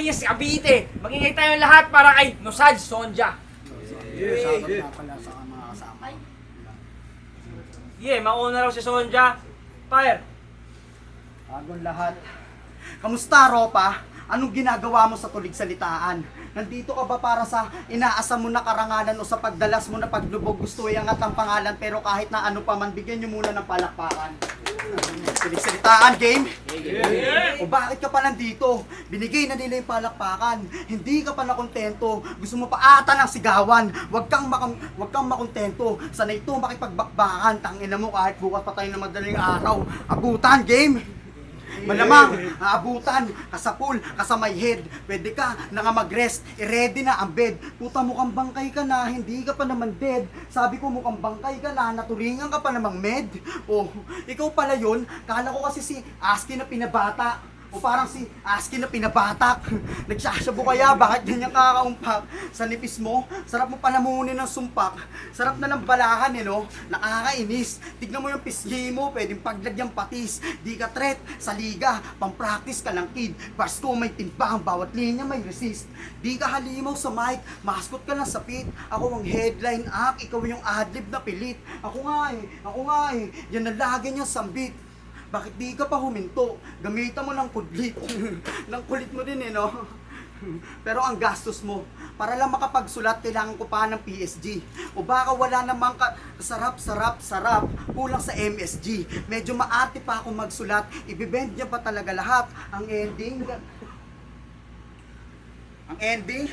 Dasmariñas, Cavite. Magingay tayong lahat para kay Nosaj Sonja. Shoutout nga pala sa mga kasama. Yeah, mauna raw si Sonja. Fire. Bagong lahat. Kamusta, Ropa? Anong ginagawa mo sa tulig salitaan? Nandito ka ba para sa inaasam mo na karangalan o sa pagdalas mo na paglubog? Gusto iangat ang pangalan pero kahit na ano pa man, bigyan nyo muna ng palakpakan. Tulig salitaan, game? O bakit ka pa nandito? Binigay na nila yung palakpakan. Hindi ka pa nakontento. Gusto mo pa ata ng sigawan. Huwag kang makontento. Sana ito makipagbakbakan. Tangina mo kahit bukas pa tayo na madaling araw. Abutan, game! Malamang, aabutan, kasapul, kasamay head. Pwede ka na nga mag-rest, i-ready na ang bed. Puta, mukhang bangkay ka na, hindi ka pa naman dead. Sabi ko mukhang bangkay ka na, naturingan ka pa namang med. Oh, ikaw pala yun, kala ko kasi si Aski na pinabata. O parang si Aski na pinabatak. Nagsasabo kaya, bakit ganyan kakaumpak? Sa nipis mo, sarap mo palamunin ng sumpak. Sarap na ng balahan no? Nakakainis. Tignan mo yung pisngi mo, pwedeng paglagyang patis. Di ka threat sa liga, pang-practice ka lang kid. Basto may timbang, bawat linya may resist. Di ka halimaw sa mic, maskot ka lang sa pit. Ako ang headline act, ikaw yung adlib na pilit. Ako nga eh, yan na lagi niyang sambit. Bakit di ka pa huminto? Gamitan mo ng kudlit. Ng kulit mo din no? Pero ang gastos mo, para lang makapagsulat, kailangan ko pa ng PSG. O baka wala namang sarap, kulang sa MSG. Medyo maarte pa ako magsulat, ibibend niya pa talaga lahat. Ang ending,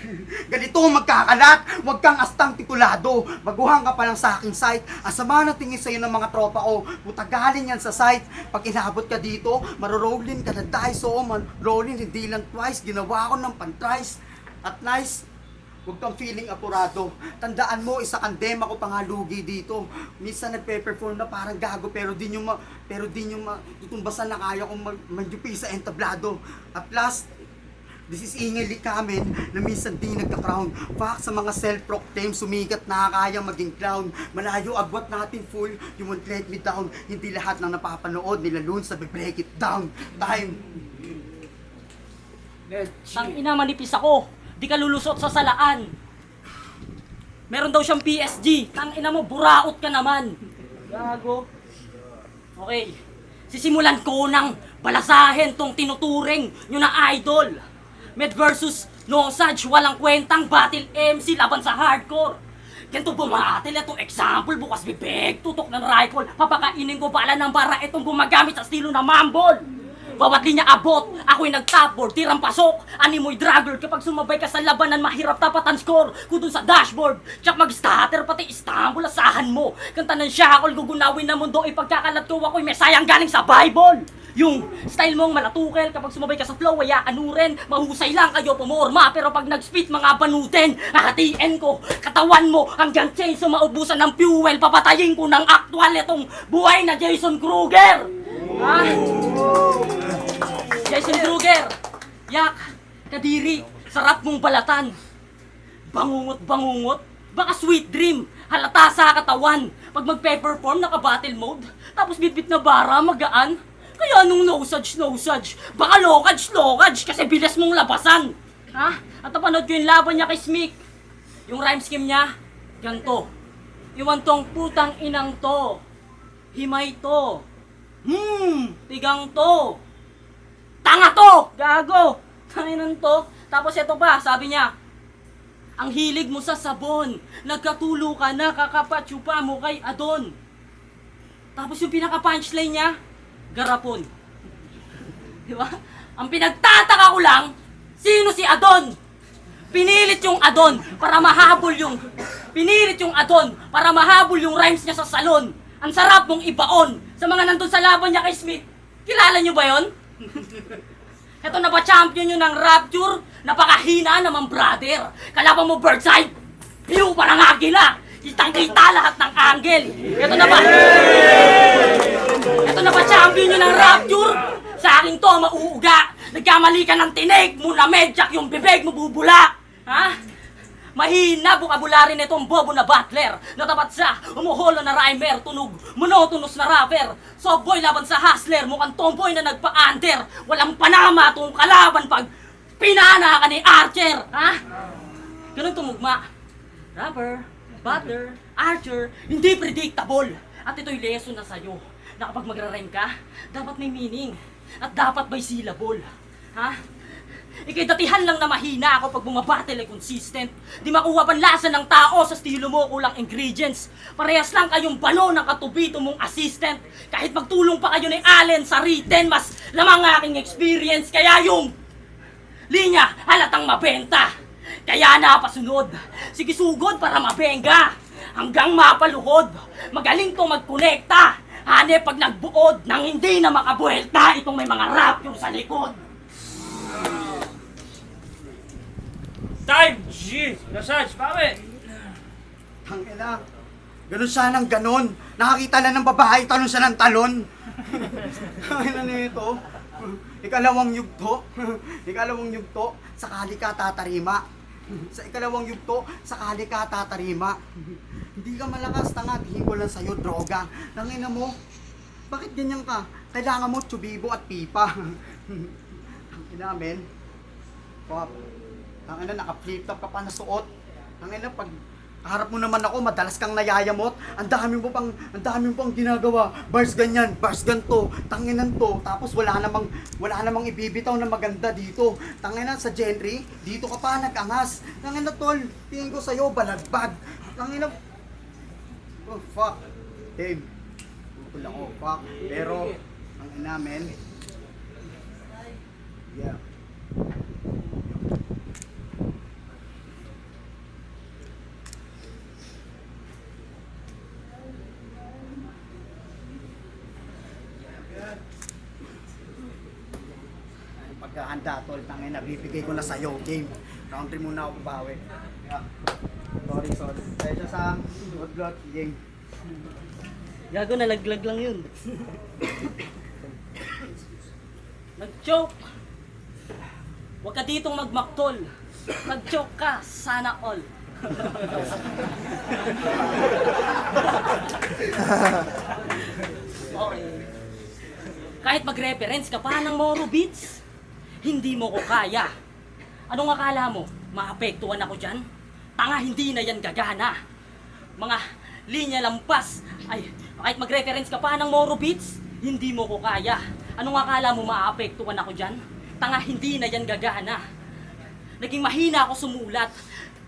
ganito magkakalat. Huwag kang astang titulado. Baguhan ka pa lang sa aking site. Ang sama na tingin sa'yo ng mga tropa ko. Puta galing yan sa site. Pag inabot ka dito, marorolin ka na dice. Oo, rolling hindi lang twice. Ginawa ko ng pantries. At nice, huwag kang feeling apurado. Tandaan mo, isa kang dema ko pa nga lugi dito. Minsan nagpe-perform na parang gago pero di nyo tutumbasan na kaya kong magyupi sa entablado. At last, this is Ingay Likamen na minsan di nagka-crown. Fuck sa mga self-proclaim, sumikat na kaya maging clown. Malayo agwat natin full, you won't let me down. Hindi lahat ng napapanood nila loon sa break it down. Time. Tang ina, manipis ako. Di ka lulusot sa salaan. Meron daw siyang PSG. Tang ina mo, buraot ka naman. Gago. Okay. Sisimulan ko ng balasahin tong tinuturing nyo na idol. Med versus Nosaj, walang kwentang battle MC laban sa hardcore. Ganito bumatil, itong example, bukas bibig, tutok ng rifle, papakainin ko bala ng bara itong gumagamit sa estilo ng mambol. Bawat linya abot, ako'y nag-topboard, tirang pasok, animoy dragger, kapag sumabay ka sa labanan, mahirap tapatan score, kung sa dashboard, tsak mag-starter, pati Istanbul, asahan mo, kanta ng shackle, gugunawin na mundo, ipagkakalat ko ako'y mesayang galing sa Bible. Yung style mong malatukel, kapag sumabay ka sa flow, ay aanurin, mahusay lang kayo pumorma, pero pag nag-spit mga banutin, hahatiin ko, katawan mo, hanggang chainsaw maubusan ng fuel, papatayin ko ng actual itong buhay na Jason Kruger. Ha? Jason Kruger, yak, kadiri, sarap mong balatan. Bangungot, baka sweet dream, halata sa katawan. Pag magpe-perform, naka-battle mode, tapos bitbit na bara, magaan. Kaya nung Nosaj, baka lokaj, kasi bilis mong labasan. Ha? At napanood ko yung laban niya kay Smick. Yung rhyme scheme niya, ganito. Iwan tong putang inang to, himay to, tigang to, tanga to! Gago! Tanginan to. Tapos ito pa, sabi niya, ang hilig mo sa sabon, nagkatulo ka na, kakapatsupa mo kay Adon. Tapos yung pinaka-punchline niya, garapon. Di ba? Ang pinagtataka ko lang, sino si Adon? Pinilit yung Adon para mahabol yung rhymes niya sa salon. Ang sarap mong ibaon sa mga nandun sa laban niya kay Smith. Kilala niyo ba yon? Ito na ba champion yun ng Rapture? Napakahina naman brother. Kalaban mo birdside, view pa ng agila. Kitang-kita lahat ng angle. Ito na ba champion yun ng Rapture? Sa akin to mauuga. Nagkamali ka ng tinig, muna medyak yung bibig mo bubula. Ha? Mahina bukabulary nitong bobo na butler. Natapat sa umuholo na rhymer, tunog monotonous na rapper. Soft boy laban sa hustler, mukhang tomboy na nagpa-under. Walang panama tong kalaban pag Pinana ka ni Archer, ha? Ganun tumugma. Rubber, butter, Archer, hindi predictable. At ito'y lesson na sa'yo na kapag magra-rhyme ka, dapat may meaning at dapat may syllable. Ha? Ika'y datihan lang na mahina ako pag bumabattle ay consistent. Di makuha panlasa ng tao sa estilo mo, kulang ingredients. Parehas lang kayong bano ng katubito mong assistant. Kahit magtulong pa kayo ni Allen sa written, mas lamang aking experience. Kaya yung linya halatang mabenta. Kaya napasunod, sige sugod para mabengga. Hanggang mapaluhod, magaling to magkonekta. Hanep pag nagbuod nang hindi na makabuhelta itong may mga rap yung sa likod. Time! G! Nosage, pare! Tangina. Ganun siya ng ganon. Nakakita na ng babae, talon siya ng talon. Tangina nito. Ikalawang yugto. Ikalawang yugto, sakali ka tatarima. Sa ikalawang yugto, sakali ka tatarima. Hindi ka malakas, tanga, tingin ko lang sa'yo, droga. Tangina mo, bakit ganyan ka? Kailangan mo tsubibo at pipa. Tangina, men. Pop. Tangina, naka-flip top ka pa na suot. Tangina, pag harap mo naman ako, madalas kang nayayamot. Ang dami mo pang ginagawa. Bars ganyan, bars ganto, tanginan to. Tapos wala namang ibibitaw na maganda dito. Tangina sa genre, dito ka pa nag-angas. Tangina tol, tingin ko sa'yo balagbag. Tangina. Oh fuck. Dave. Putol ako, fuck. Pero ang ina men. Yeah. Pagkahanda tol, tangin na bibigay ko na sa'yo, game. Round 3 muna ako bawi. Yeah. Sorry. Kaya sa blood game. Gago, nalaglag lang yun. Nag-choke. Huwag ka ditong magmaktol. Nag-choke ka, sana all. Okay. Kahit mag-reference ka pa ng Moro Beats, hindi mo ko kaya. Anong akala mo? Maapektuhan ako dyan? Tanga, hindi na yan gagana. Mga linya lampas. Ay, kahit mag-reference ka pa ng Moro Beats, hindi mo ko kaya. Anong akala mo maapektuhan ako dyan? Tanga, hindi na yan gagana. Naging mahina ako sumulat.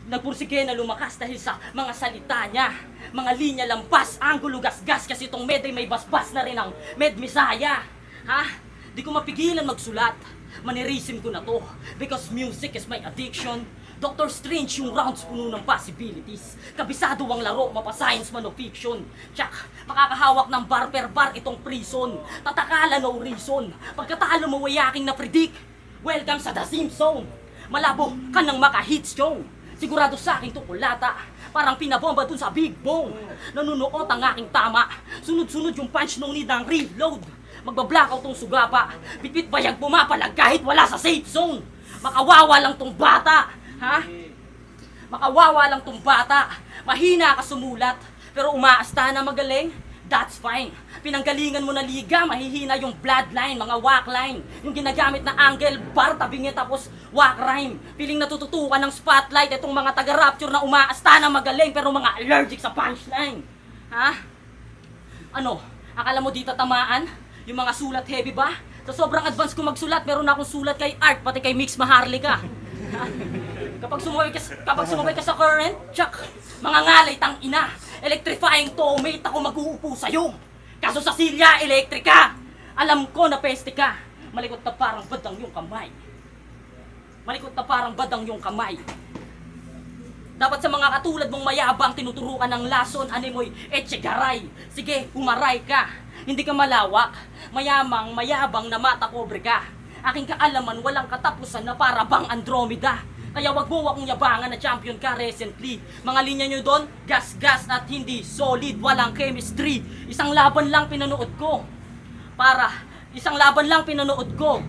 Nagpursige na lumakas dahil sa mga salita niya. Mga linya lampas, anggulo gasgas kasi itong med ay may basbas na rin ang med misaya. Ha? Di ko mapigilan magsulat. Manirisim ko na to because music is my addiction. Dr. Strange yung rounds puno ng possibilities. Kabisado ang laro, mapa-science man o fiction. Tsak, makakahawak ng bar per bar itong prison. Tatakala no reason. Pagkatalo mo ay aking na-predict. Welcome sa The Simpsons. Malabo ka nang maka-hits yung. Sigurado sa aking tukulata. Parang pinabomba dun sa Big Bong. Nanunuot ang aking tama. Sunod-sunod yung punch nung need ng reload. Magbablackout tong sugapa. Bitbit bayag pumapalag kahit wala sa safe zone. Makawawa lang tong bata. Ha? Makawawa lang tong bata. Mahina ka sumulat. Pero umaasta na magaling. That's fine. Pinanggalingan mo na liga, mahihina yung bloodline, mga walk line. Yung ginagamit na angle, bar, tabingi, tapos walk rhyme. Piling natututukan ng spotlight itong mga taga-rapture na umaasta na magaling pero mga allergic sa punchline. Ha? Ano? Akala mo di tatamaan? Yung mga sulat heavy ba? Sa sobrang advance ko magsulat, meron na akong sulat kay Art, pati kay Mix Maharlika. Ha? Kapag sumabay ka sa current, tsak, mga ngalay tang ina. Electrifying tomate ako mag-uupo sa'yo. Kaso sa silya, elektrika. Alam ko na peste ka. Malikot na parang badang yung kamay. Malikot na parang badang yung kamay. Dapat sa mga katulad mong mayabang tinuturukan ng lason, animoy, etchegaray. Sige, umaray ka. Hindi ka malawak. Mayabang na mata pobre ka. Aking kaalaman, walang katapusan na para bang Andromeda. Kaya wag mo akong yabangan na champion ka recently. Mga linya nyo doon, gas-gas at hindi solid, walang chemistry. Isang laban lang pinanood ko. Isang laban lang pinanood ko.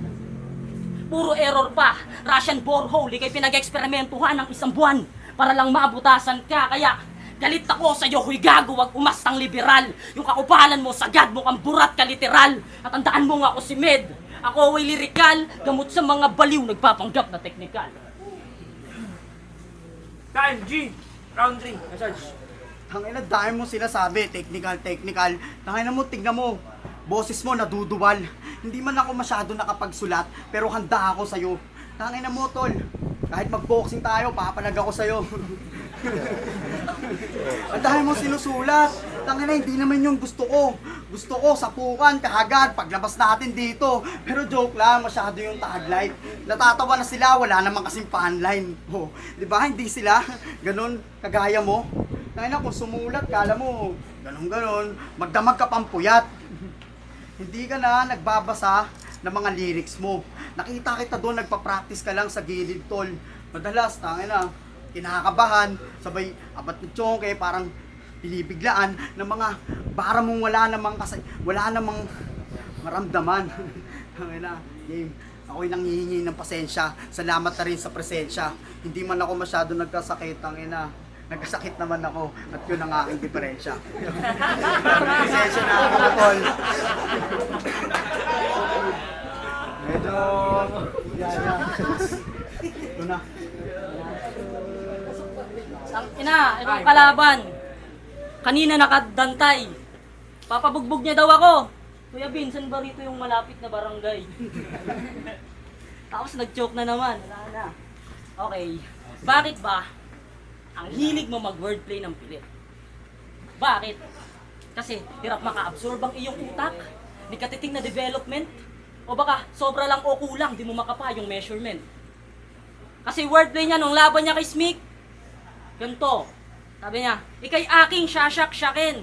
Puro error pa. Russian borehole, ikay pinag-eksperimentuhan ng isang buwan para lang mabutasan ka. Kaya galit ako sa'yo, huy gago, wag umastang liberal. Yung kakupalan mo, sagad mo kang burat ka literal. At tandaan mo nga ako si Med. Ako ay lirikal, gamot sa mga baliw, nagpapanggap na teknikal. Time, G. Round 3. Massage. Tangina, dahil mo sinasabi, technical. Tangina mo, tignan mo. Boses mo naduduwal. Hindi man ako masyado nakapagsulat, pero handa ako sa'yo. Tangina mo, tol. Kahit mag-boxing tayo, papalag ako sa'yo. Ang dahil mo sinusulat. Tangina, hindi naman yung gusto ko. Gusto ko, sapukan, kahagad, paglabas natin dito. Pero joke lang, masyado yung taglight. Natatawa na sila, wala naman kasing punline. Oh, di ba? Hindi sila ganun, kagaya mo. Tangina, kung sumulat, kala mo, ganun, magdamag ka pampuyat. Hindi ka na nagbabasa ng mga lyrics mo. Nakita kita doon, nagpa-practice ka lang sa gilid, tol. Madalas, tangina, kinakabahan, sabay apat ng tsongke, parang binibiglaan ng mga para mong wala namang maramdaman. Tangina, game. Ako'y nanghihingi ng pasensya. Salamat na rin sa presensya. Hindi man ako masyado nagkasakit, tangina. Nagkasakit naman ako at yun ang aking diferensya. Pasensya na ako, tol. Medyo... Ito na. Ang ina, itong kalaban. Kanina nakadantay. Papabugbog niya daw ako. Kuya Bin, saan ba rito yung malapit na barangay? Tapos nag-choke na naman. Wala na. Okay. Bakit ba ang hilig mo mag-wordplay ng pilit? Bakit? Kasi hirap maka-absorb ang iyong utak. Di katiting na development. O baka sobra lang o kulang, di mo makapa yung measurement. Kasi wordplay niya nung laban niya kay Smik, ganito. Sabi niya, ikay aking sasyak-syakin.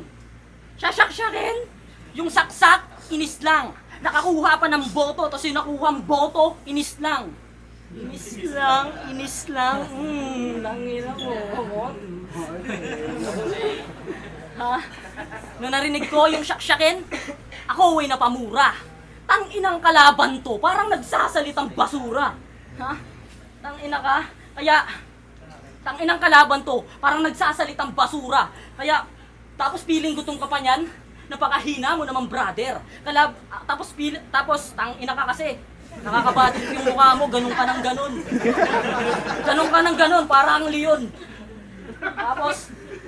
Sasyak-syakin? Yung saksak, inis lang. Nakakuha pa ng boto, tapos yung nakuha ang boto, inis lang. Inis lang. Langina mo. Ha? Nung narinig ko yung syak-syakin, ako ay napamura. Tang-inang kalaban to, parang nagsasalitang basura. Ha? Tang-ina ka? Kaya, tang-inang kalaban to, parang nagsasalitang basura. Kaya, tapos feeling gutong ka pa niyan, napakahina mo naman, brother. Tapos tang-ina ka kasi, nakakabatik yung mukha mo, ganun ka ng ganun. Ganun ka ng ganun, parang leon.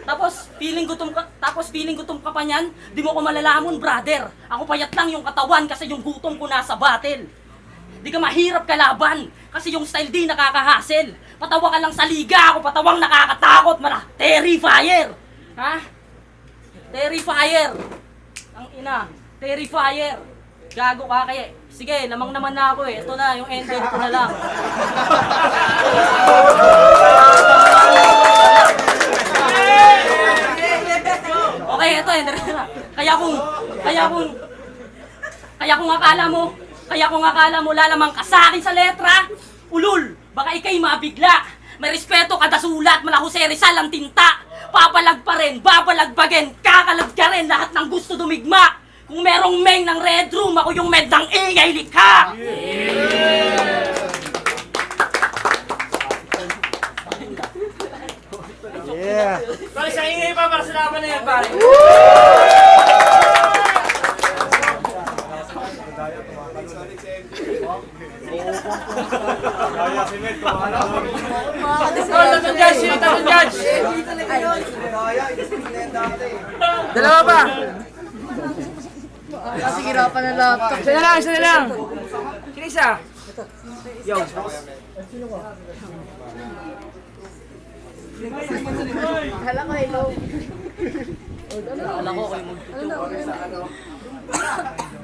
Tapos feeling gutom ka pa niyan, di mo ko malalamon, brother. Ako payat lang yung katawan kasi yung gutom ko nasa battle. Di ka mahirap kalaban kasi yung style di nakakahassle. Patawa ka lang sa liga, ako patawang nakakatakot, terrifier. Ha? Terrifier. Ang ina, terrifier. Gago ka kaya. Sige, lamang naman na ako eh. Ito na, yung ender ko na lang. Okay, ito ender na. Kaya kung akala mo lalamang ka sa akin sa letra, ulul, baka ikay mabigla. May respeto kada sulat, mala Jose Rizal ang tinta. Papalag pa rin, babalagbagen, kakalag ka rin, lahat ng gusto dumigma. Kung merong meng ng red room, ako yung med ng ingay likha! Yeah! Pare, sa ingay pa para sa laban na yan, pare. Tatong judge! Dalawa pa! Kasi hirapan ng laptop. Isa na lang! Sino isa? Yo! Hala ko, hello. Alam ko kayo magtuturo.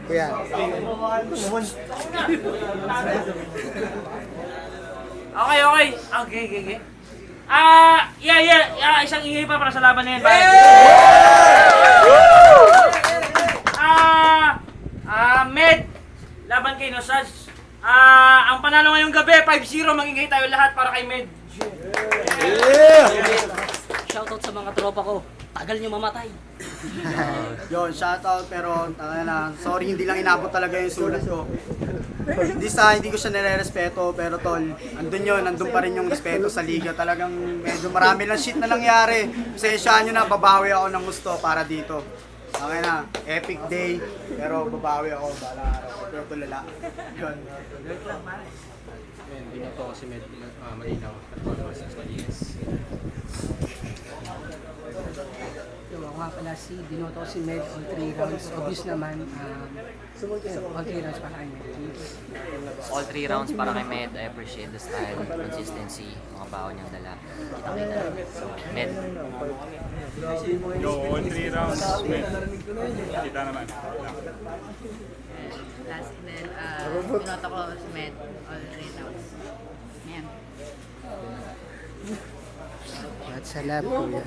Kuya. Okay. Isang ingay pa para sa laban na yan, pare. Med, laban kay Nosage. Ang panalo ngayong gabi, 5-0, magingay tayo lahat para kay Med. Shoutout sa mga tropa ko. Tagal nyo mamatay. Yon, shoutout pero sorry hindi lang inabot talaga yung sulat ko. Hindi ko siya nire-respeto pero tol, nandun pa rin yung respeto sa liga. Talagang medyo marami lang shit na nangyari. Pasensyahan nyo na, babawi ako ng gusto para dito. Okay na, epic day. Pero babawi ako, balang araw. Pero tulala. Yun. Binoto ko si Med Malinaw at Pagpasas Malinis. Yung ako nga pala si Binoto si Med on 3 rounds. Obvious naman, all 3 rounds para kay Med. All 3 rounds para kay Med. I appreciate the style, consistency, mga baon niyang dala. Kita-kita. So, Med. Yo, all 3 rounds, Med. Kita naman. Last then, binoto ko si Med, all 3 rounds. Yan. At sa lab, kuya.